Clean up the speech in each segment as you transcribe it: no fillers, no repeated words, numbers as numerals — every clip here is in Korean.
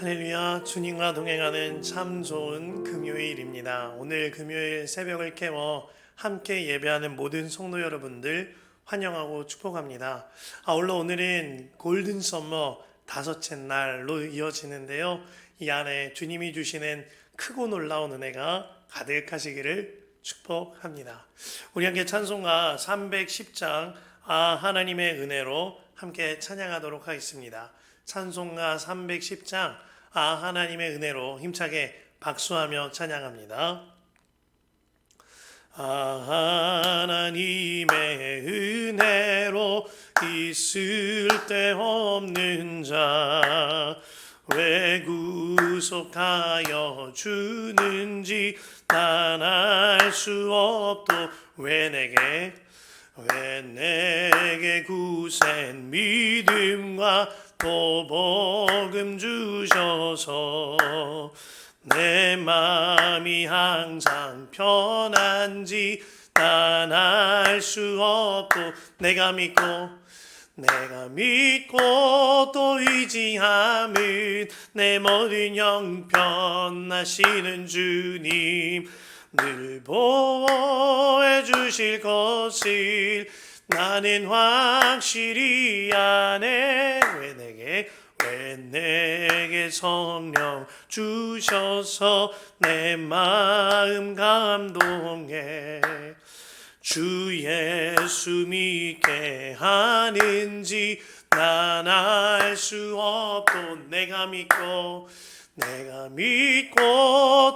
할렐루야, 주님과 동행하는 참 좋은 금요일입니다. 오늘 금요일 새벽을 깨워 함께 예배하는 모든 성도 여러분들 환영하고 축복합니다. 아울러 오늘은 골든 썸머 다섯째 날로 이어지는데요. 이 안에 주님이 주시는 크고 놀라운 은혜가 가득하시기를 축복합니다. 우리 함께 찬송가 310장 하나님의 은혜로 함께 찬양하도록 하겠습니다. 찬송가 310장 하나님의 은혜로 힘차게 박수하며 찬양합니다. 하나님의 은혜로 있을 데 없는 자 왜 구속하여 주는지 난 알 수 없도 왜 내게 굳센 믿음과 또 복음 주셔서 내 마음이 항상 편한지 난 알 수 없고 내가 믿고 또 의지함은 내 모든 형편하시는 주님 늘 보호해 주실 것을 나는 확실히 아네. 왜 내게 성령 주셔서 내 마음 감동해 주 예수 믿게 하는지 난 알 수 없고 내가 믿고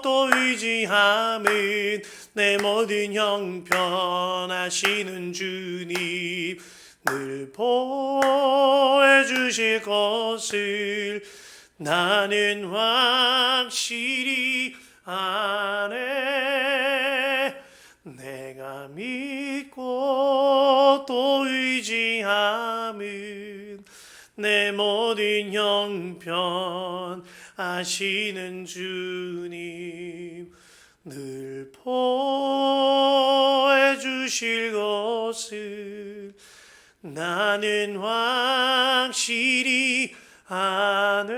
또 의지함은 내 모든 형편하시는 주님 늘 보호해 주실 것을 나는 확실히 아네. 내가 믿고 또 의지함은 내 모든 형편 아시는 주님 늘 보호해 주실 것을 나는 확실히 아네.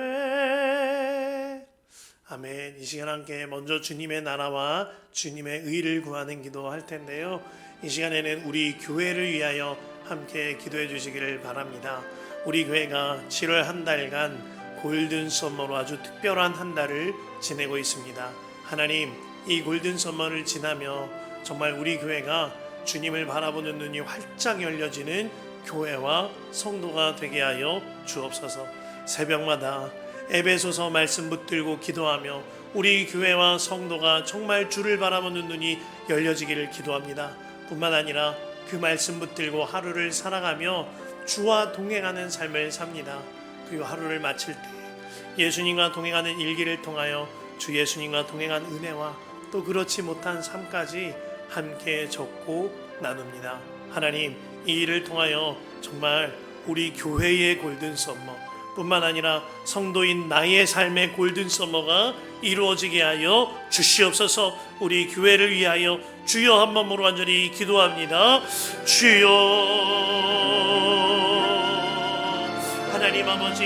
아멘. 이 시간 함께 먼저 주님의 나라와 주님의 의를 구하는 기도 할 텐데요. 이 시간에는 우리 교회를 위하여 함께 기도해 주시기를 바랍니다. 우리 교회가 7월 한 달간 골든 썸머로 아주 특별한 한 달을 지내고 있습니다. 하나님, 이 골든 썸머를 지나며 정말 우리 교회가 주님을 바라보는 눈이 활짝 열려지는 교회와 성도가 되게 하여 주옵소서. 새벽마다 에베소서 말씀 붙들고 기도하며 우리 교회와 성도가 정말 주를 바라보는 눈이 열려지기를 기도합니다. 뿐만 아니라 그 말씀 붙들고 하루를 살아가며 주와 동행하는 삶을 삽니다. 그리고 하루를 마칠 때 예수님과 동행하는 일기를 통하여 주 예수님과 동행한 은혜와 또 그렇지 못한 삶까지 함께 적고 나눕니다. 하나님, 이 일을 통하여 정말 우리 교회의 골든 썸머 뿐만 아니라 성도인 나의 삶의 골든 썸머가 이루어지게 하여 주시옵소서. 우리 교회를 위하여 주여 한 몸으로 완전히 기도합니다. 주여. 하나님 아버지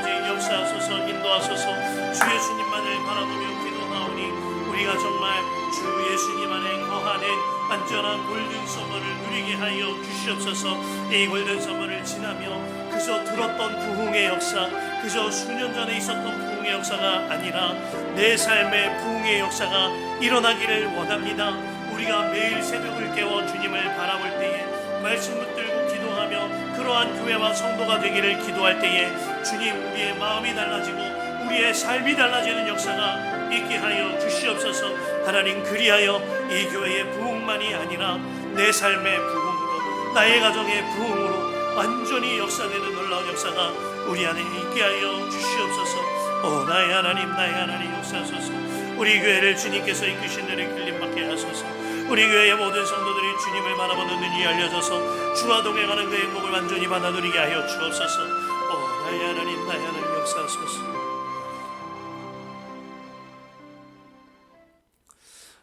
역사하소서. 인도하소서. 주 예수님만을 바라보며 기도하오니 우리가 정말 주 예수님 안에 거하는 안전한 골든 썸머를 누리게 하여 주시옵소서. 이 골든 썸머를 지나며 그저 들었던 부흥의 역사, 그저 수년 전에 있었던 부흥의 역사가 아니라 내 삶의 부흥의 역사가 일어나기를 원합니다. 우리가 매일 새벽을 깨워 주님을 바라볼 때에 말씀 붙들고 기도하며 그러한 교회와 성도가 되기를 기도할 때에 주님, 우리의 마음이 달라지고 우리의 삶이 달라지는 역사가 있게 하여 주시옵소서. 하나님, 그리하여 이 교회의 부흥만이 아니라 내 삶의 부흥으로, 나의 가정의 부흥으로 완전히 역사되는 놀라운 역사가 우리 안에 있게 하여 주시옵소서. 나의 하나님 역사하소서. 우리 교회를 주님께서 이끄신 대로 길림받게 하소서. 우리 교회의 모든 성도들이 주님을 바라보는 눈이 열려져서 주와 동행하는 그 행복을 완전히 받아 누리게 하여 주옵소서. 나의 하나님 역사하소서.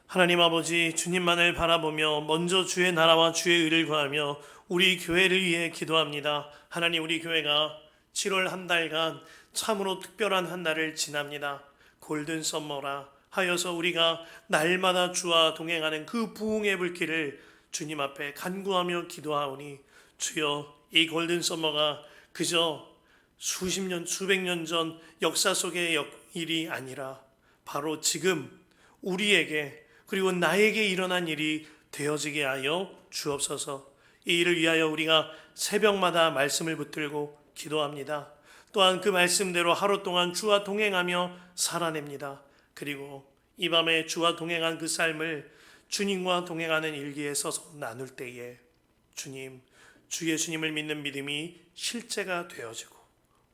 하나님 아버지, 주님만을 바라보며 먼저 주의 나라와 주의 의를 구하며 우리 교회를 위해 기도합니다. 하나님, 우리 교회가 7월 한 달간 참으로 특별한 한 달을 지납니다. 골든 썸머라 하여서 우리가 날마다 주와 동행하는 그 부흥의 불길을 주님 앞에 간구하며 기도하오니 주여, 이 골든 썸머가 그저 수십 년, 수백 년 전 역사 속의 일이 아니라 바로 지금 우리에게 그리고 나에게 일어난 일이 되어지게 하여 주옵소서. 이 일을 위하여 우리가 새벽마다 말씀을 붙들고 기도합니다. 또한 그 말씀대로 하루 동안 주와 동행하며 살아냅니다. 그리고 이 밤에 주와 동행한 그 삶을 주님과 동행하는 일기에 써서 나눌 때에 주님, 주 예수님을 믿는 믿음이 실제가 되어지고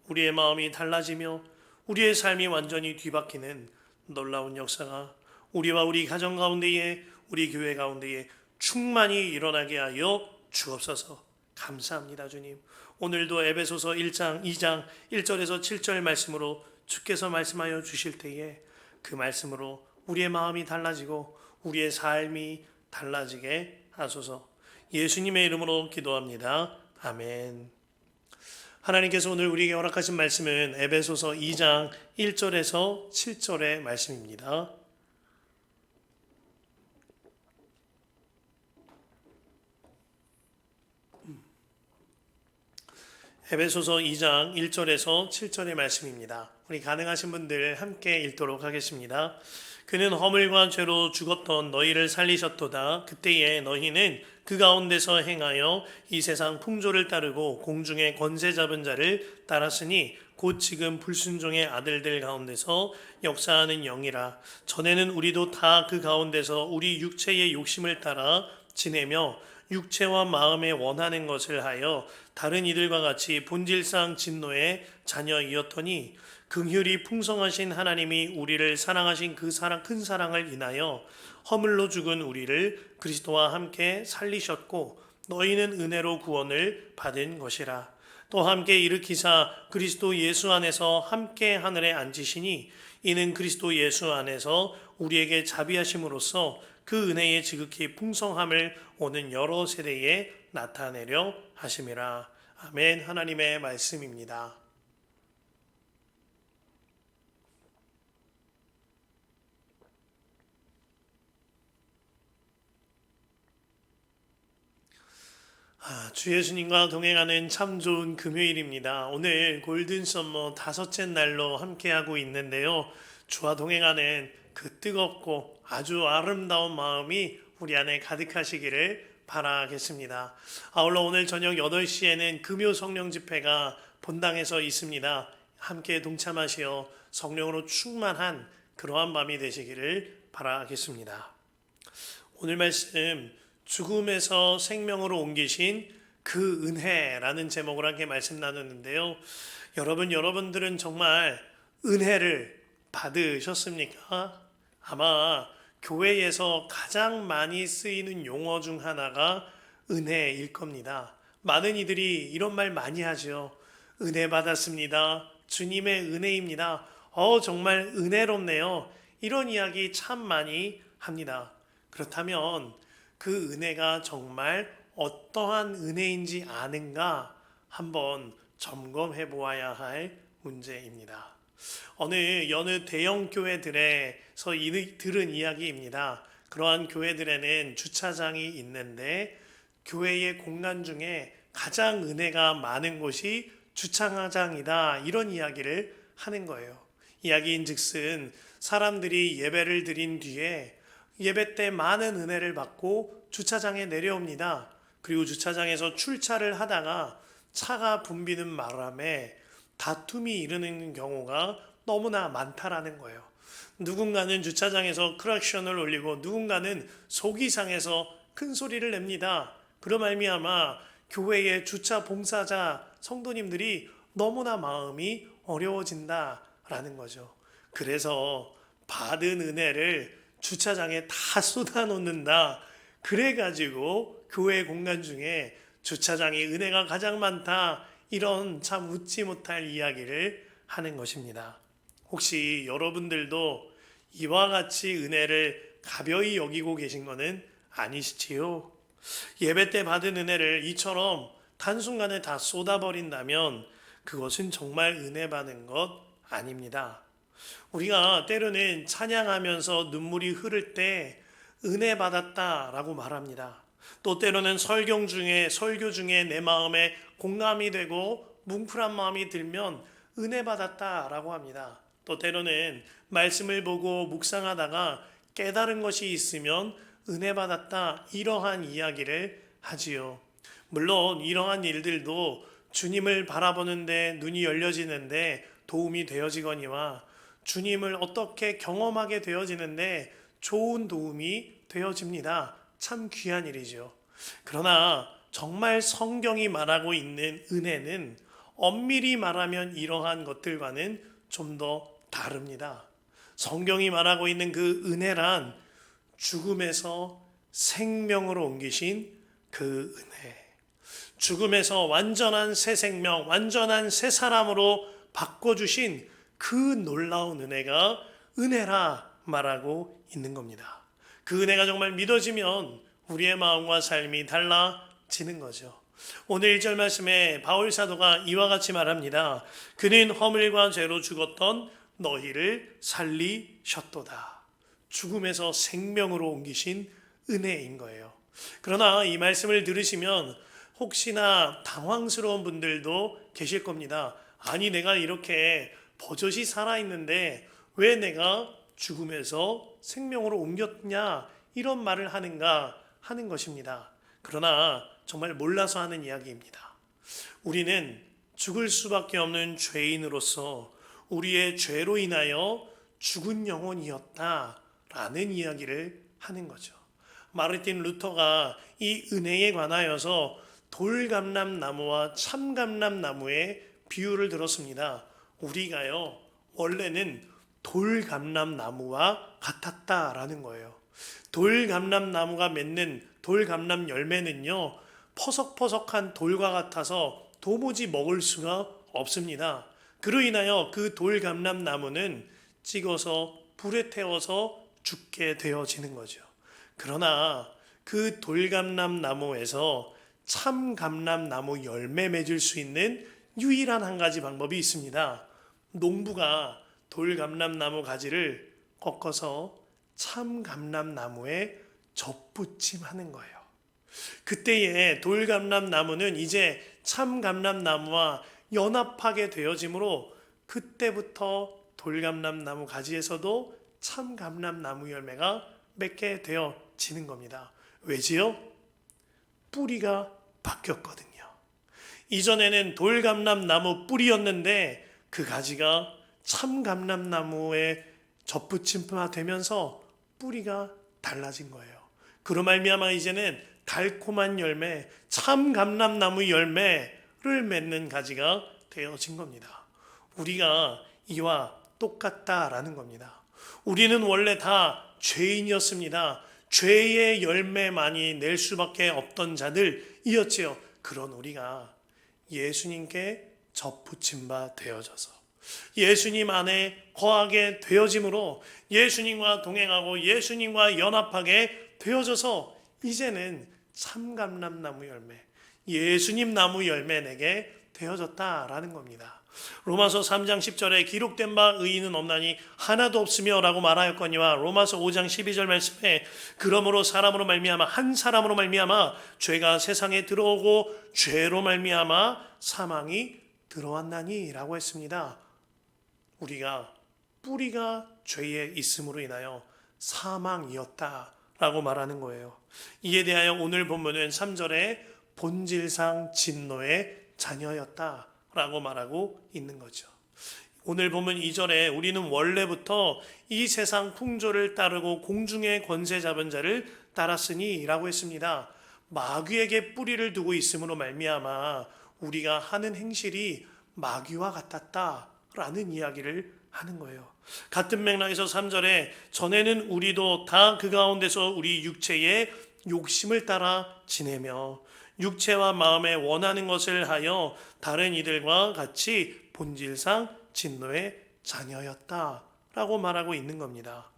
우리의 마음이 달라지며 우리의 삶이 완전히 뒤바뀌는 놀라운 역사가 우리와 우리 가정 가운데에 우리 교회 가운데에 충만히 일어나게 하여 주옵소서. 감사합니다. 주님, 오늘도 에베소서 1장 2장 1절에서 7절 말씀으로 주께서 말씀하여 주실 때에 그 말씀으로 우리의 마음이 달라지고 우리의 삶이 달라지게 하소서. 예수님의 이름으로 기도합니다. 아멘. 하나님께서 오늘 우리에게 허락하신 말씀은 에베소서 2장 1절에서 7절의 말씀입니다. 에베소서 2장 1절에서 7절의 말씀입니다. 우리 가능하신 분들 함께 읽도록 하겠습니다. 그는 허물과 죄로 죽었던 너희를 살리셨도다. 그때에 너희는 그 가운데서 행하여 이 세상 풍조를 따르고 공중의 권세 잡은 자를 따랐으니 곧 지금 불순종의 아들들 가운데서 역사하는 영이라. 전에는 우리도 다 그 가운데서 우리 육체의 욕심을 따라 지내며 육체와 마음에 원하는 것을 하여 다른 이들과 같이 본질상 진노의 자녀이었더니 긍휼이 풍성하신 하나님이 우리를 사랑하신 그 큰 사랑을 인하여 허물로 죽은 우리를 그리스도와 함께 살리셨고 너희는 은혜로 구원을 받은 것이라. 또 함께 일으키사 그리스도 예수 안에서 함께 하늘에 앉으시니 이는 그리스도 예수 안에서 우리에게 자비하심으로써 그 은혜의 지극히 풍성함을 오는 여러 세대에 나타내려 하심이라. 아멘. 하나님의 말씀입니다. 주 예수님과 동행하는 참 좋은 금요일입니다. 오늘 골든 썸머 5째 날로 함께하고 있는데요. 주와 동행하는 그 뜨겁고 아주 아름다운 마음이 우리 안에 가득하시기를 바라겠습니다. 아울러 오늘 저녁 8시에는 금요 성령 집회가 본당에서 있습니다. 함께 동참하시어 성령으로 충만한 그러한 밤이 되시기를 바라겠습니다. 오늘 말씀 죽음에서 생명으로 옮기신 그 은혜라는 제목으로 함께 말씀 나누는데요. 여러분들은 정말 은혜를 받으셨습니까? 아마 교회에서 가장 많이 쓰이는 용어 중 하나가 은혜일 겁니다. 많은 이들이 이런 말 많이 하죠. 은혜 받았습니다. 주님의 은혜입니다. 정말 은혜롭네요. 이런 이야기 참 많이 합니다. 그렇다면 그 은혜가 정말 어떠한 은혜인지 아는가 한번 점검해 보아야 할 문제입니다. 여느 대형 교회들에서 들은 이야기입니다. 그러한 교회들에는 주차장이 있는데 교회의 공간 중에 가장 은혜가 많은 곳이 주차장이다. 이런 이야기를 하는 거예요. 이야기인즉슨 사람들이 예배를 드린 뒤에 예배 때 많은 은혜를 받고 주차장에 내려옵니다. 그리고 주차장에서 출차를 하다가 차가 붐비는 바람에 다툼이 이르는 경우가 너무나 많다라는 거예요. 누군가는 주차장에서 크락션을 올리고 누군가는 속이 상해서 큰 소리를 냅니다. 그로 말미암아 교회의 주차 봉사자 성도님들이 너무나 마음이 어려워진다라는 거죠. 그래서 받은 은혜를 주차장에 다 쏟아놓는다. 그래가지고 교회 공간 중에 주차장이 은혜가 가장 많다. 이런 참 웃지 못할 이야기를 하는 것입니다. 혹시 여러분들도 이와 같이 은혜를 가벼이 여기고 계신 것은 아니시지요? 예배 때 받은 은혜를 이처럼 단순간에 다 쏟아버린다면 그것은 정말 은혜 받은 것 아닙니다. 우리가 때로는 찬양하면서 눈물이 흐를 때 은혜 받았다라고 말합니다. 또 때로는 설교 중에 내 마음에 공감이 되고 뭉클한 마음이 들면 은혜 받았다라고 합니다. 또 때로는 말씀을 보고 묵상하다가 깨달은 것이 있으면 은혜 받았다 이러한 이야기를 하지요. 물론 이러한 일들도 주님을 바라보는데 눈이 열려지는데 도움이 되어지거니와 주님을 어떻게 경험하게 되어지는데 좋은 도움이 되어집니다. 참 귀한 일이죠. 그러나 정말 성경이 말하고 있는 은혜는 엄밀히 말하면 이러한 것들과는 좀 더 다릅니다. 성경이 말하고 있는 그 은혜란 죽음에서 생명으로 옮기신 그 은혜. 죽음에서 완전한 새 생명, 완전한 새 사람으로 바꿔주신 그 놀라운 은혜가 은혜라 말하고 있는 겁니다. 그 은혜가 정말 믿어지면 우리의 마음과 삶이 달라지는 거죠. 오늘 1절 말씀에 바울 사도가 이와 같이 말합니다. 그는 허물과 죄로 죽었던 너희를 살리셨도다. 죽음에서 생명으로 옮기신 은혜인 거예요. 그러나 이 말씀을 들으시면 혹시나 당황스러운 분들도 계실 겁니다. 아니, 내가 이렇게 버젓이 살아있는데 왜 내가 죽음에서 생명으로 옮겼냐 이런 말을 하는가 하는 것입니다. 그러나 정말 몰라서 하는 이야기입니다. 우리는 죽을 수밖에 없는 죄인으로서 우리의 죄로 인하여 죽은 영혼이었다라는 이야기를 하는 거죠. 마르틴 루터가 이 은혜에 관하여서 돌감람나무와 참감람나무의 비유를 들었습니다. 우리가요 원래는 돌감람나무와 같았다라는 거예요. 돌감람나무가 맺는 돌감람 열매는요 퍼석퍼석한 돌과 같아서 도무지 먹을 수가 없습니다. 그로 인하여 그 돌감람나무는 찍어서 불에 태워서 죽게 되어지는 거죠. 그러나 그 돌감람나무에서 참감람나무 열매 맺을 수 있는 유일한 한 가지 방법이 있습니다. 농부가 돌감람나무 가지를 꺾어서 참감람나무에 접붙임하는 거예요. 그때에 돌감람나무는 이제 참감람나무와 연합하게 되어지므로 그때부터 돌감람나무 가지에서도 참감람나무 열매가 맺게 되어지는 겁니다. 왜지요? 뿌리가 바뀌었거든요. 이전에는 돌감람나무 뿌리였는데 그 가지가 참감람나무에 접붙임화 되면서 뿌리가 달라진 거예요. 그로 말미암아 이제는 달콤한 열매, 참감람나무 열매를 맺는 가지가 되어진 겁니다. 우리가 이와 똑같다라는 겁니다. 우리는 원래 다 죄인이었습니다. 죄의 열매만이 낼 수밖에 없던 자들이었지요. 그런 우리가 예수님께 접붙임 바 되어져서 예수님 안에 거하게 되어짐으로 예수님과 동행하고 예수님과 연합하게 되어져서 이제는 참감람나무 열매, 예수님 나무 열매 내게 되어졌다라는 겁니다. 로마서 3장 10절에 기록된 바 의인은 없나니 하나도 없으며 라고 말하였거니와 로마서 5장 12절 말씀에 그러므로 사람으로 말미암아 한 사람으로 말미암아 죄가 세상에 들어오고 죄로 말미암아 사망이 들어왔나니 라고 했습니다. 우리가 뿌리가 죄에 있음으로 인하여 사망이었다라고 말하는 거예요. 이에 대하여 오늘 본문은 3절에 본질상 진노의 자녀였다라고 말하고 있는 거죠. 오늘 보면 2절에 우리는 원래부터 이 세상 풍조를 따르고 공중의 권세 잡은 자를 따랐으니 라고 했습니다. 마귀에게 뿌리를 두고 있음으로 말미암아 우리가 하는 행실이 마귀와 같았다라는 이야기를 하는 거예요. 같은 맥락에서 3절에 전에는 우리도 다 그 가운데서 우리 육체의 욕심을 따라 지내며 육체와 마음에 원하는 것을 하여 다른 이들과 같이 본질상 진노의 자녀였다라고 말하고 있는 겁니다.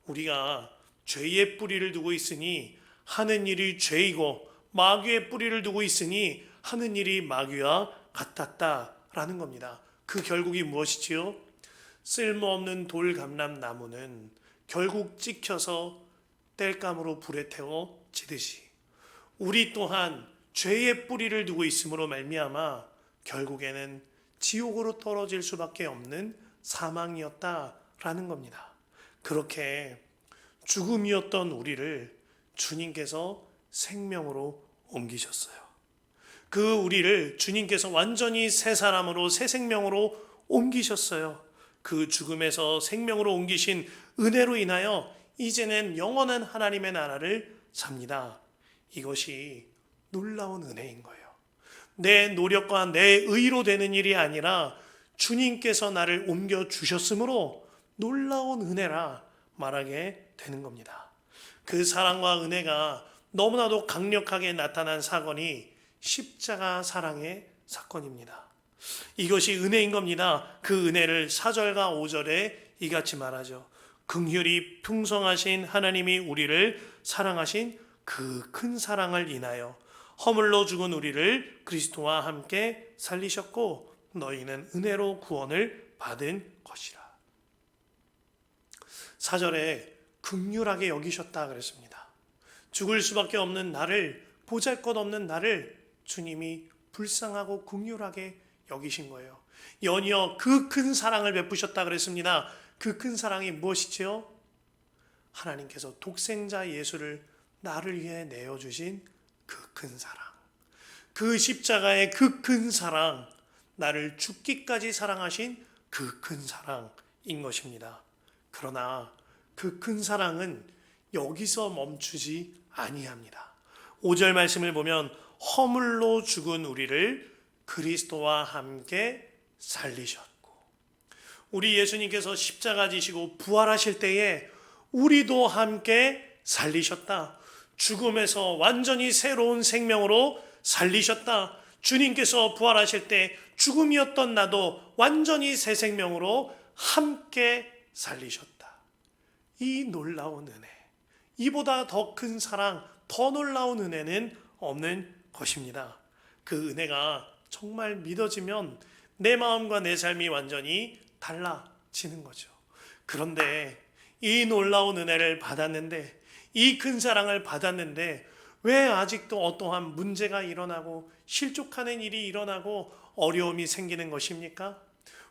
우리가 죄의 뿌리를 두고 있으니 하는 일이 죄이고 마귀의 뿌리를 두고 있으니 하는 일이 마귀와 같았다 라는 겁니다. 그 결국이 무엇이지요? 쓸모없는 돌감람나무는 결국 찍혀서 땔감으로 불에 태워지듯이 우리 또한 죄의 뿌리를 두고 있음으로 말미암아 결국에는 지옥으로 떨어질 수밖에 없는 사망이었다라는 겁니다. 그렇게 죽음이었던 우리를 주님께서 생명으로 옮기셨어요. 그 우리를 주님께서 완전히 새 사람으로 새 생명으로 옮기셨어요. 그 죽음에서 생명으로 옮기신 은혜로 인하여 이제는 영원한 하나님의 나라를 삽니다. 이것이 놀라운 은혜인 거예요. 내 노력과 내 의로 되는 일이 아니라 주님께서 나를 옮겨주셨으므로 놀라운 은혜라 말하게 되는 겁니다. 그 사랑과 은혜가 너무나도 강력하게 나타난 사건이 십자가 사랑의 사건입니다. 이것이 은혜인 겁니다. 그 은혜를 4절과 5절에 이같이 말하죠. 긍휼이 풍성하신 하나님이 우리를 사랑하신 그 큰 사랑을 인하여 허물로 죽은 우리를 그리스도와 함께 살리셨고 너희는 은혜로 구원을 받은 것이라. 4절에 긍휼하게 여기셨다 그랬습니다. 죽을 수밖에 없는 나를, 보잘것없는 나를 주님이 불쌍하고 긍휼하게 여기신 거예요. 연이어 그 큰 사랑을 베푸셨다 그랬습니다. 그 큰 사랑이 무엇이지요? 하나님께서 독생자 예수를 나를 위해 내어주신 그 큰 사랑, 그 십자가의 그 큰 사랑, 나를 죽기까지 사랑하신 그 큰 사랑인 것입니다. 그러나 그 큰 사랑은 여기서 멈추지 아니합니다. 5절 말씀을 보면 허물로 죽은 우리를 그리스도와 함께 살리셨고, 우리 예수님께서 십자가 지시고 부활하실 때에 우리도 함께 살리셨다. 죽음에서 완전히 새로운 생명으로 살리셨다. 주님께서 부활하실 때 죽음이었던 나도 완전히 새 생명으로 함께 살리셨다. 이 놀라운 은혜, 이보다 더 큰 사랑, 더 놀라운 은혜는 없는 것입니다. 그 은혜가 정말 믿어지면 내 마음과 내 삶이 완전히 달라지는 거죠. 그런데 이 놀라운 은혜를 받았는데, 이 큰 사랑을 받았는데 왜 아직도 어떠한 문제가 일어나고 실족하는 일이 일어나고 어려움이 생기는 것입니까?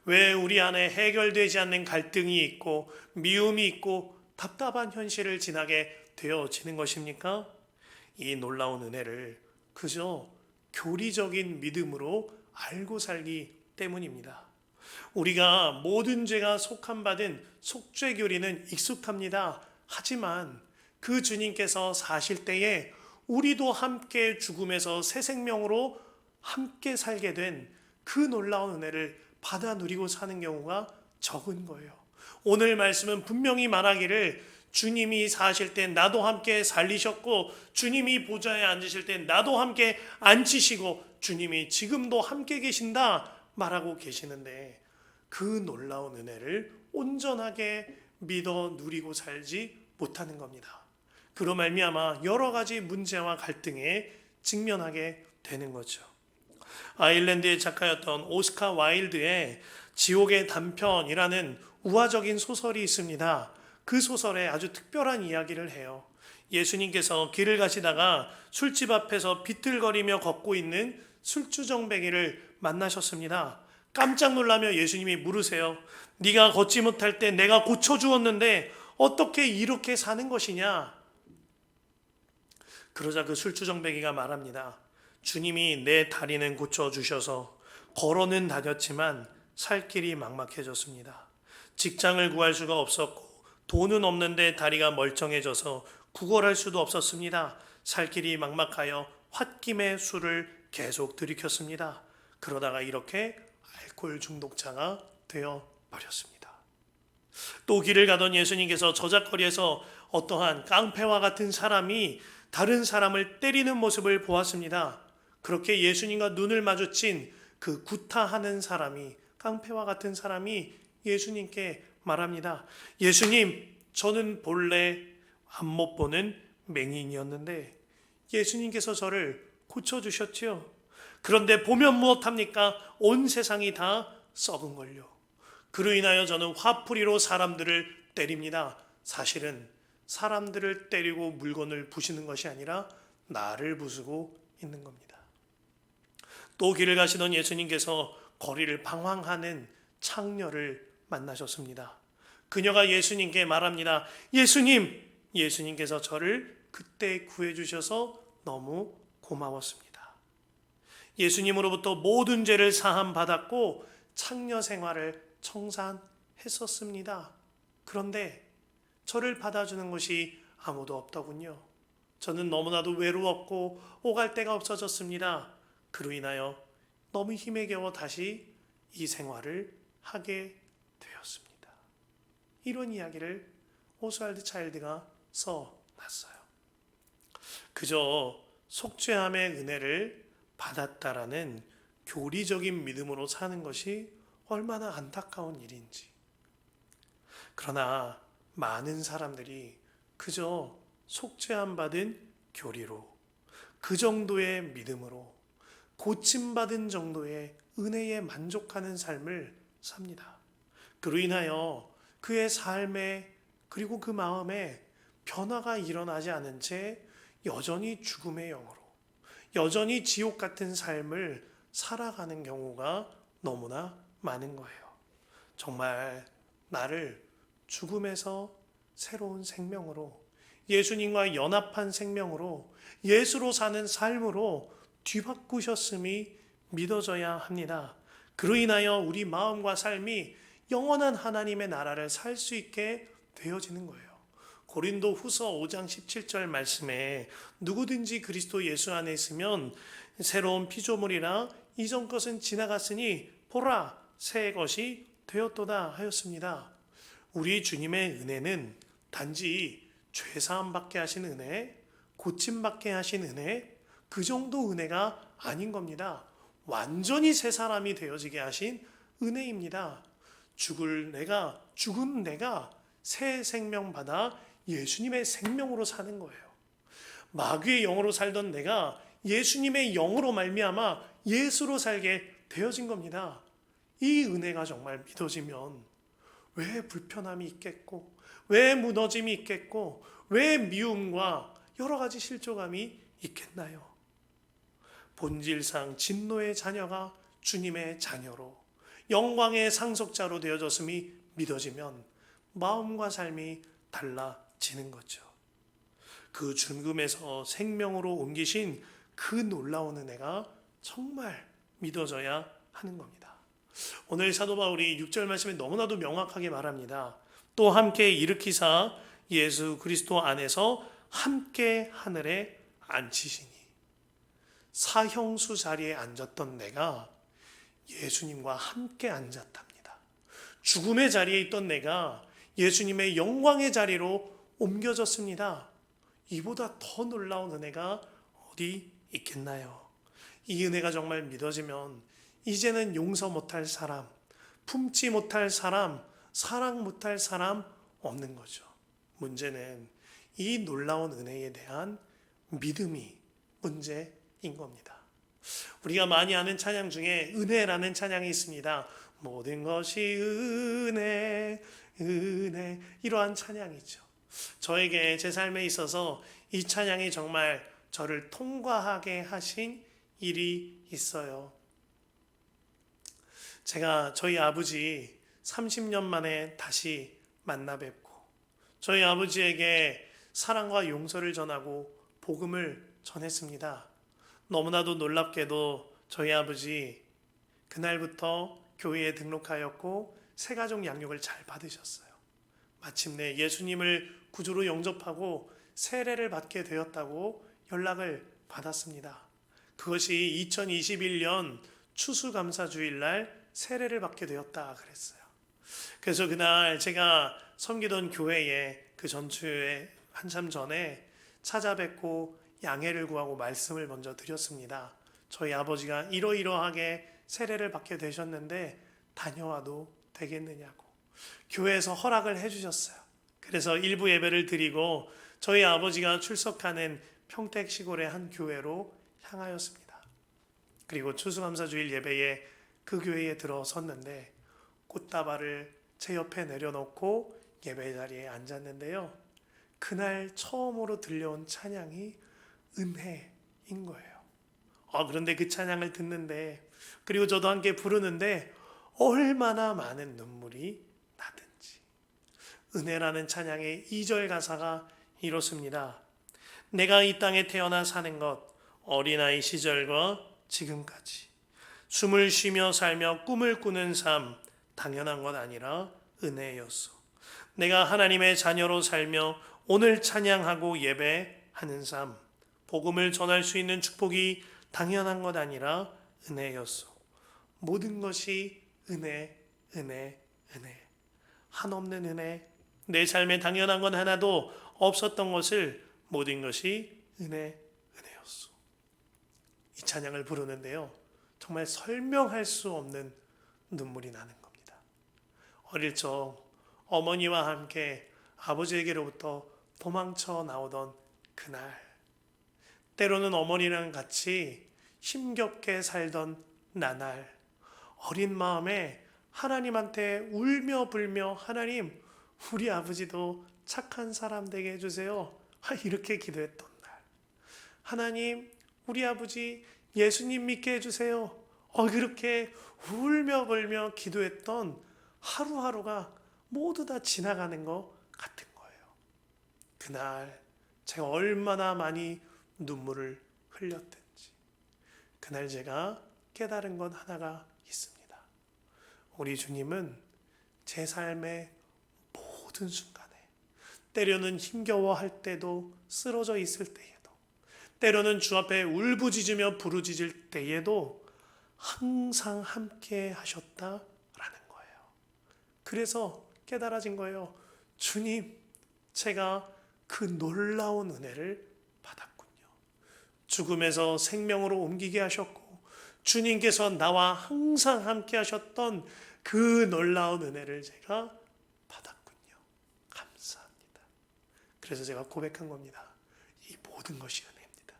왜 우리 안에 해결되지 않는 갈등이 있고 미움이 있고 답답한 현실을 지나게 되어지는 것입니까? 이 놀라운 은혜를 그저 교리적인 믿음으로 알고 살기 때문입니다. 우리가 모든 죄가 속함받은 속죄교리는 익숙합니다. 하지만 그 주님께서 사실 때에 우리도 함께 죽음에서 새 생명으로 함께 살게 된 그 놀라운 은혜를 받아 누리고 사는 경우가 적은 거예요. 오늘 말씀은 분명히 말하기를 주님이 사실 때 나도 함께 살리셨고, 주님이 보좌에 앉으실 때 나도 함께 앉히시고, 주님이 지금도 함께 계신다 말하고 계시는데, 그 놀라운 은혜를 온전하게 믿어 누리고 살지 못하는 겁니다. 그로 말미암아 여러 가지 문제와 갈등에 직면하게 되는 거죠. 아일랜드의 작가였던 오스카 와일드의 지옥의 단편이라는 우화적인 소설이 있습니다. 그 소설에 아주 특별한 이야기를 해요. 예수님께서 길을 가시다가 술집 앞에서 비틀거리며 걷고 있는 술주정뱅이를 만나셨습니다. 깜짝 놀라며 예수님이 물으세요. 네가 걷지 못할 때 내가 고쳐주었는데 어떻게 이렇게 사는 것이냐? 그러자 그 술주정뱅이가 말합니다. 주님이 내 다리는 고쳐주셔서 걸어는 다녔지만 살 길이 막막해졌습니다. 직장을 구할 수가 없었고 돈은 없는데 다리가 멀쩡해져서 구걸할 수도 없었습니다. 살 길이 막막하여 홧김에 술을 계속 들이켰습니다. 그러다가 이렇게 알코올 중독자가 되어 버렸습니다. 또 길을 가던 예수님께서 저작거리에서 어떠한 깡패와 같은 사람이 다른 사람을 때리는 모습을 보았습니다. 그렇게 예수님과 눈을 마주친 그 구타하는 사람이, 깡패와 같은 사람이 예수님께 말합니다. 예수님, 저는 본래 안 못 보는 맹인이었는데 예수님께서 저를 고쳐주셨지요. 그런데 보면 무엇합니까? 온 세상이 다 썩은 걸요. 그로 인하여 저는 화풀이로 사람들을 때립니다. 사실은 사람들을 때리고 물건을 부시는 것이 아니라 나를 부수고 있는 겁니다. 또 길을 가시던 예수님께서 거리를 방황하는 창녀를 만나셨습니다. 그녀가 예수님께 말합니다. 예수님! 예수님께서 저를 그때 구해주셔서 너무 고마웠습니다. 예수님으로부터 모든 죄를 사함 받았고 창녀 생활을 청산했었습니다. 그런데 저를 받아주는 것이 아무도 없더군요. 저는 너무나도 외로웠고 오갈 데가 없어졌습니다. 그로 인하여 너무 힘에 겨워 다시 이 생활을 하게 되었습니다. 이런 이야기를 오스왈드 차일드가 써놨어요. 그저 속죄함의 은혜를 받았다라는 교리적인 믿음으로 사는 것이 얼마나 안타까운 일인지. 그러나 많은 사람들이 그저 속죄함 받은 교리로, 그 정도의 믿음으로, 고침받은 정도의 은혜에 만족하는 삶을 삽니다. 그로 인하여 그의 삶에 그리고 그 마음에 변화가 일어나지 않은 채 여전히 죽음의 영으로, 여전히 지옥 같은 삶을 살아가는 경우가 너무나 많은 거예요. 정말 나를 죽음에서 새로운 생명으로, 예수님과 연합한 생명으로, 예수로 사는 삶으로 뒤바꾸셨음이 믿어져야 합니다. 그로 인하여 우리 마음과 삶이 영원한 하나님의 나라를 살 수 있게 되어지는 거예요. 고린도 후서 5장 17절 말씀에 누구든지 그리스도 예수 안에 있으면 새로운 피조물이라 이전 것은 지나갔으니 보라 새 것이 되었도다 하였습니다. 우리 주님의 은혜는 단지 죄사함 받게 하신 은혜, 고침 받게 하신 은혜, 그 정도 은혜가 아닌 겁니다. 완전히 새 사람이 되어지게 하신 은혜입니다. 죽은 내가 새 생명 받아 예수님의 생명으로 사는 거예요. 마귀의 영으로 살던 내가 예수님의 영으로 말미암아 예수로 살게 되어진 겁니다. 이 은혜가 정말 믿어지면 왜 불편함이 있겠고, 왜 무너짐이 있겠고, 왜 미움과 여러 가지 실족감이 있겠나요? 본질상 진노의 자녀가 주님의 자녀로 영광의 상속자로 되어졌음이 믿어지면 마음과 삶이 달라지는 거죠. 그 죽음에서 생명으로 옮기신 그 놀라운 은혜가 정말 믿어져야 하는 겁니다. 오늘 사도 바울이 6절 말씀에 너무나도 명확하게 말합니다. 또 함께 일으키사 예수 그리스도 안에서 함께 하늘에 앉히시니. 사형수 자리에 앉았던 내가 예수님과 함께 앉았답니다. 죽음의 자리에 있던 내가 예수님의 영광의 자리로 옮겨졌습니다. 이보다 더 놀라운 은혜가 어디 있겠나요? 이 은혜가 정말 믿어지면 이제는 용서 못할 사람, 품지 못할 사람, 사랑 못할 사람 없는 거죠. 문제는 이 놀라운 은혜에 대한 믿음이 문제인 겁니다. 우리가 많이 아는 찬양 중에 은혜라는 찬양이 있습니다. 모든 것이 은혜, 은혜, 이러한 찬양이죠. 저에게 제 삶에 있어서 이 찬양이 정말 저를 통과하게 하신 일이 있어요. 제가 저희 아버지 30년 만에 다시 만나 뵙고 저희 아버지에게 사랑과 용서를 전하고 복음을 전했습니다. 너무나도 놀랍게도 저희 아버지 그날부터 교회에 등록하였고 새가족 양육을 잘 받으셨어요. 마침내 예수님을 구주로 영접하고 세례를 받게 되었다고 연락을 받았습니다. 그것이 2021년 추수감사주일날 세례를 받게 되었다 그랬어요. 그래서 그날 제가 섬기던 교회에 그 전주에 한참 전에 찾아뵙고 양해를 구하고 말씀을 먼저 드렸습니다. 저희 아버지가 이러이러하게 세례를 받게 되셨는데 다녀와도 되겠느냐고 교회에서 허락을 해주셨어요. 그래서 일부 예배를 드리고 저희 아버지가 출석하는 평택 시골의 한 교회로 향하였습니다. 그리고 추수감사주일 예배에 그 교회에 들어섰는데 꽃다발을 제 옆에 내려놓고 예배 자리에 앉았는데요. 그날 처음으로 들려온 찬양이 은혜인 거예요. 그런데 그 찬양을 듣는데, 그리고 저도 함께 부르는데 얼마나 많은 눈물이 나든지. 은혜라는 찬양의 2절 가사가 이렇습니다. 내가 이 땅에 태어나 사는 것, 어린아이 시절과 지금까지 숨을 쉬며 살며 꿈을 꾸는 삶, 당연한 것 아니라 은혜였소. 내가 하나님의 자녀로 살며 오늘 찬양하고 예배하는 삶, 복음을 전할 수 있는 축복이 당연한 것 아니라 은혜였소. 모든 것이 은혜, 은혜, 은혜. 한없는 은혜. 내 삶에 당연한 건 하나도 없었던 것을 모든 것이 은혜, 은혜였소. 이 찬양을 부르는데요, 정말 설명할 수 없는 눈물이 나는 겁니다. 어릴 적 어머니와 함께 아버지에게로부터 도망쳐 나오던 그날, 때로는 어머니랑 같이 힘겹게 살던 나날, 어린 마음에 하나님한테 울며 불며 하나님, 우리 아버지도 착한 사람 되게 해주세요. 이렇게 기도했던 날. 하나님, 우리 아버지 예수님 믿게 해주세요. 그렇게 울며 불며 기도했던 하루하루가 모두 다 지나가는 것 같은 거예요. 그날 제가 얼마나 많이 눈물을 흘렸든지, 그날 제가 깨달은 건 하나가 있습니다. 우리 주님은 제 삶의 모든 순간에, 때로는 힘겨워할 때도, 쓰러져 있을 때에도, 때로는 주 앞에 울부짖으며 부르짖을 때에도 항상 함께 하셨다라는 거예요. 그래서 깨달아진 거예요. 주님, 제가 그 놀라운 은혜를 받았군요. 죽음에서 생명으로 옮기게 하셨고, 주님께서 나와 항상 함께 하셨던 그 놀라운 은혜를 제가 받았군요. 감사합니다. 그래서 제가 고백한 겁니다. 이 모든 것이 은혜입니다.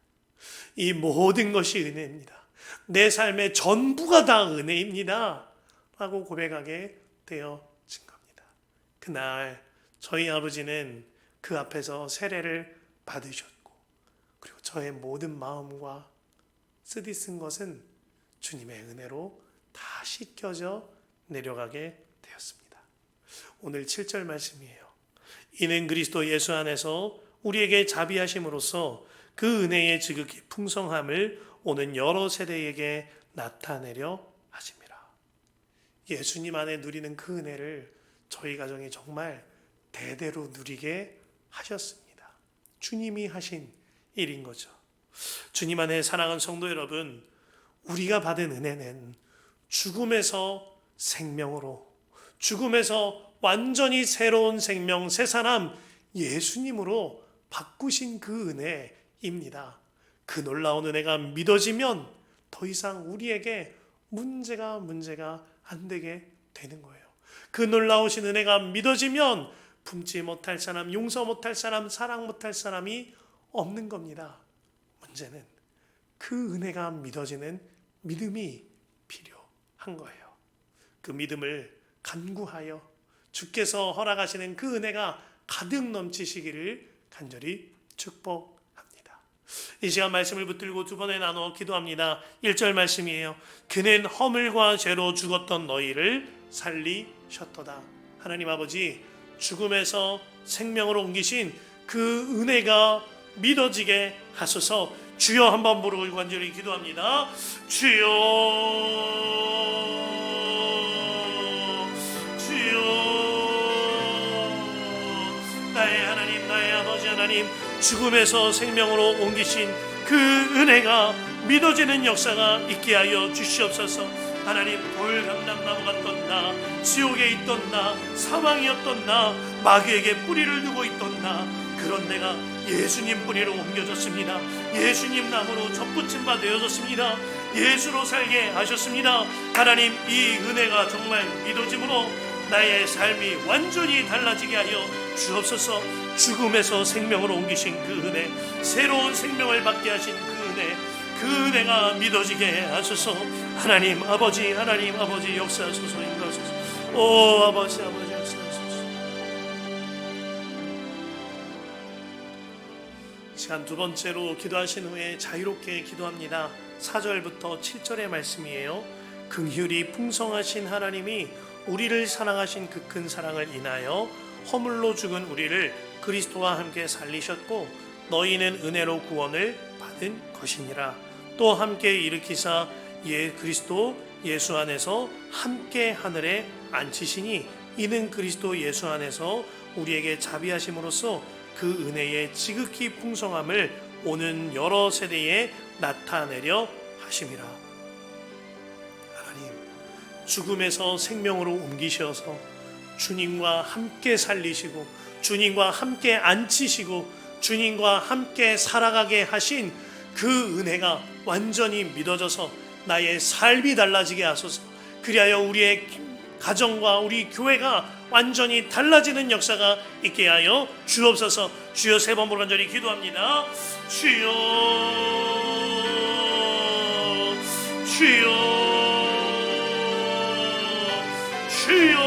이 모든 것이 은혜입니다. 내 삶의 전부가 다 은혜입니다. 라고 고백하게 되어진 겁니다. 그날 저희 아버지는 그 앞에서 세례를 받으셨고, 그리고 저의 모든 마음과 쓰디쓴 것은 주님의 은혜로 다 씻겨져 내려가게 되었습니다. 오늘 7절 말씀이에요. 이는 그리스도 예수 안에서 우리에게 자비하심으로써 그 은혜의 지극히 풍성함을 오는 여러 세대에게 나타내려 하심이라. 예수님 안에 누리는 그 은혜를 저희 가정이 정말 대대로 누리게 하셨습니다. 주님이 하신 일인 거죠. 주님 안에 사랑하는 성도 여러분, 우리가 받은 은혜는 죽음에서 생명으로, 죽음에서 완전히 새로운 생명, 새 사람 예수님으로 바꾸신 그 은혜입니다. 그 놀라운 은혜가 믿어지면 더 이상 우리에게 문제가 안 되게 되는 거예요. 그 놀라우신 은혜가 믿어지면 품지 못할 사람, 용서 못할 사람, 사랑 못할 사람이 없는 겁니다. 문제는 그 은혜가 믿어지는 믿음이 필요한 거예요. 그 믿음을 간구하여 주께서 허락하시는 그 은혜가 가득 넘치시기를 간절히 축복합니다. 이 시간 말씀을 붙들고 두 번에 나누어 기도합니다. 1절 말씀이에요. 그는 허물과 죄로 죽었던 너희를 살리셨도다. 하나님 아버지, 죽음에서 생명으로 옮기신 그 은혜가 믿어지게 하소서. 주여, 한번 부르고 간절히 기도합니다. 주여, 주여, 나의 하나님, 나의 아버지 하나님, 죽음에서 생명으로 옮기신 그 은혜가 믿어지는 역사가 있게 하여 주시옵소서. 하나님, 돌감람나무 같던 나, 지옥에 있던 나, 사망이었던 나, 마귀에게 뿌리를 두고 있던 나, 그런 내가 예수님 뿌리로 옮겨졌습니다. 예수님 나무로 접붙임 바 되어졌습니다. 예수로 살게 하셨습니다. 하나님, 이 은혜가 정말 믿어짐으로 나의 삶이 완전히 달라지게 하여 주옵소서. 죽음에서 생명으로 옮기신 그 은혜, 새로운 생명을 받게 하신 그 은혜, 그 은혜가 믿어지게 하소서. 하나님 아버지 역사하소서, 인도하소서. 오 아버지 역사하소서. 시간 두 번째로 기도하신 후에 자유롭게 기도합니다. 4절부터 7절의 말씀이에요. 긍휼이 풍성하신 하나님이 우리를 사랑하신 그 큰 사랑을 인하여 허물로 죽은 우리를 그리스도와 함께 살리셨고 너희는 은혜로 구원을 받은 것이니라. 또 함께 일으키사 그리스도 예수 안에서 함께 하늘에 앉히시니 이는 그리스도 예수 안에서 우리에게 자비하심으로써 그 은혜의 지극히 풍성함을 오는 여러 세대에 나타내려 하심이라. 하나님, 죽음에서 생명으로 옮기셔서 주님과 함께 살리시고 주님과 함께 앉히시고 주님과 함께 살아가게 하신 그 은혜가 완전히 믿어져서 나의 삶이 달라지게 하소서. 그리하여 우리의 가정과 우리 교회가 완전히 달라지는 역사가 있게 하여 주옵소서. 주여, 세 번 간절히 기도합니다. 주여, 주여, 주여.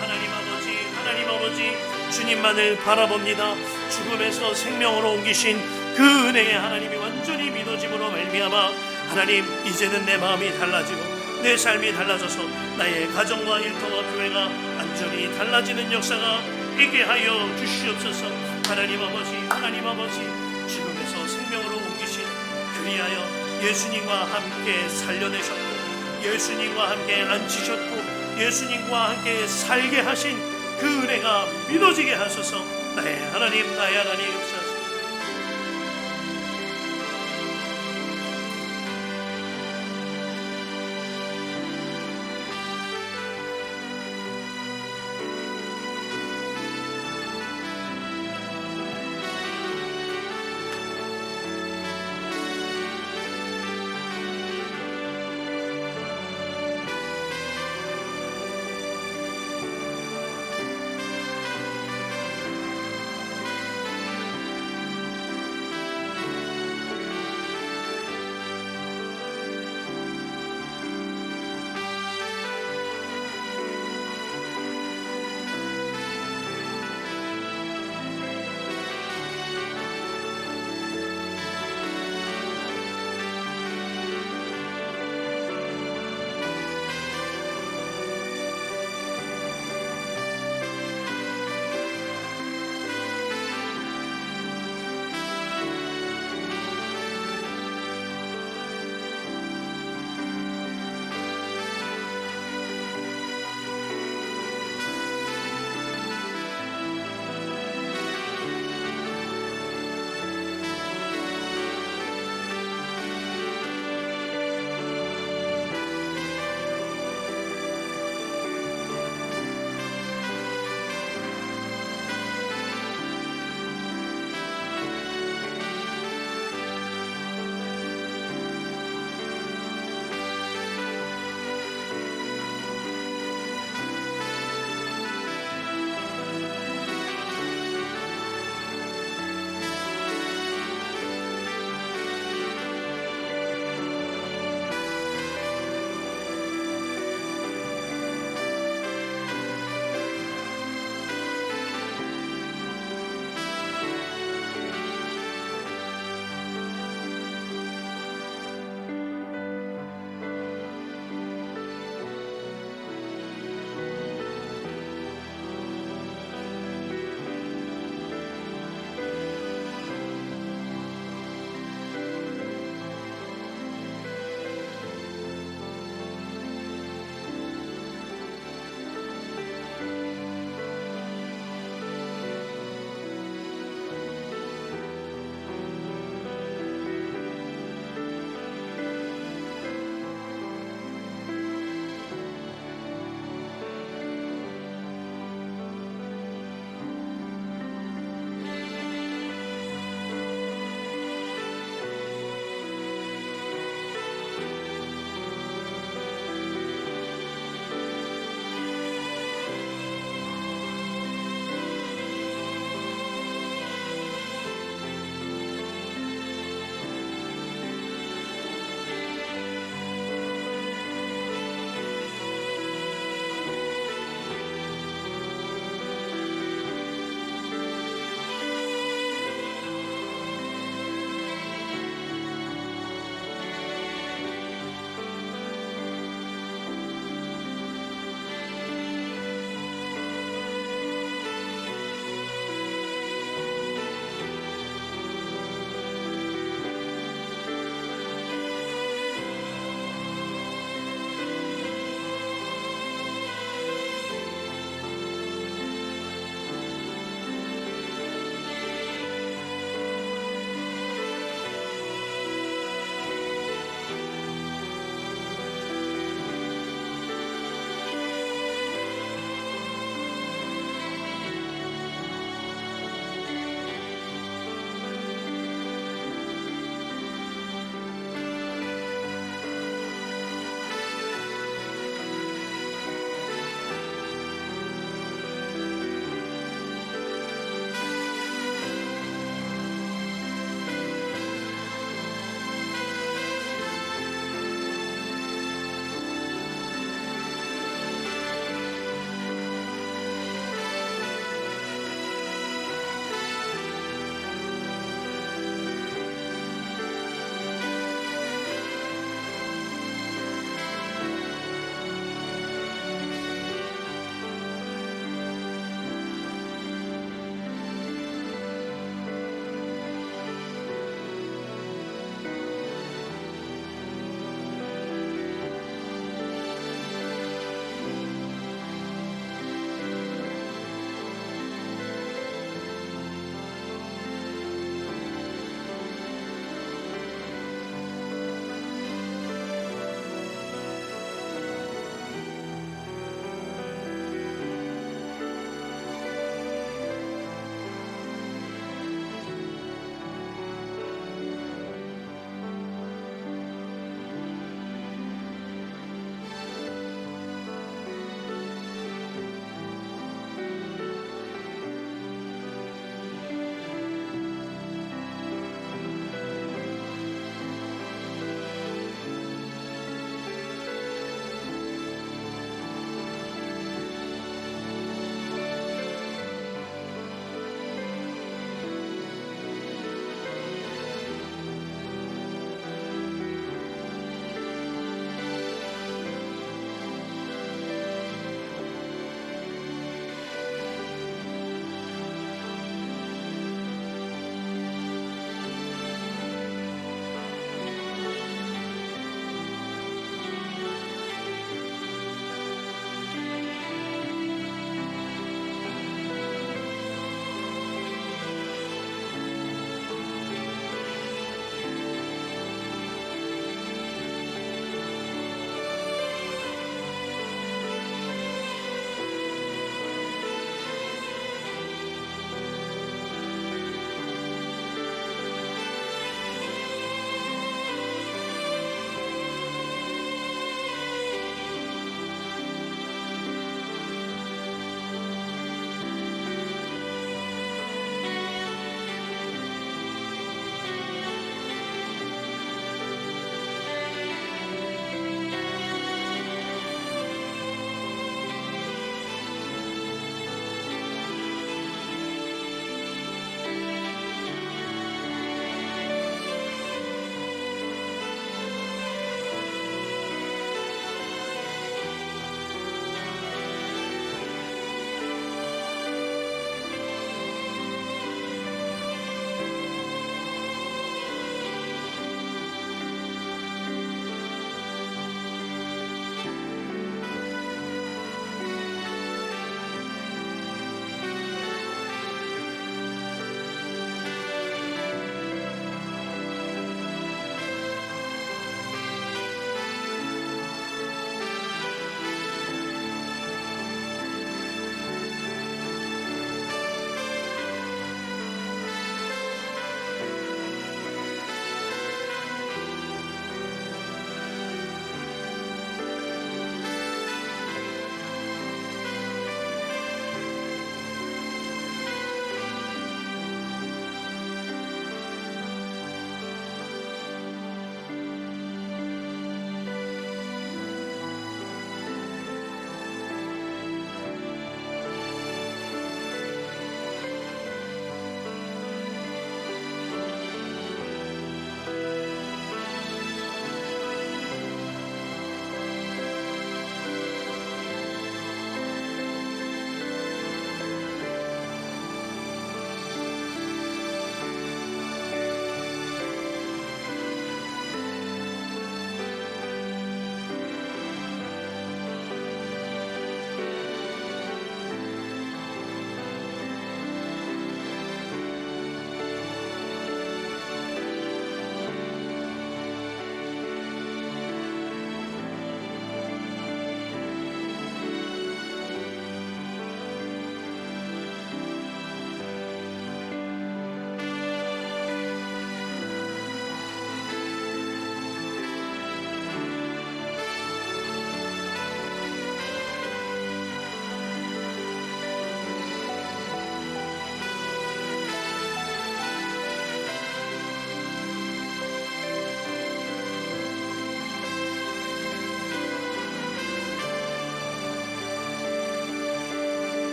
하나님 아버지 주님만을 바라봅니다. 죽음에서 생명으로 옮기신 그 은혜의 하나님이 완전히 믿어짐으로 말미암아 하나님, 이제는 내 마음이 달라지고 내 삶이 달라져서 나의 가정과 일터와 교회가 완전히 달라지는 역사가 있게 하여 주시옵소서. 하나님 아버지 죽음에서 생명으로 옮기신 그리하여 예수님과 함께 살려내셨고 예수님과 함께 앉히셨고 예수님과 함께 살게 하신 그 은혜가 믿어지게 하소서. 나의 하나님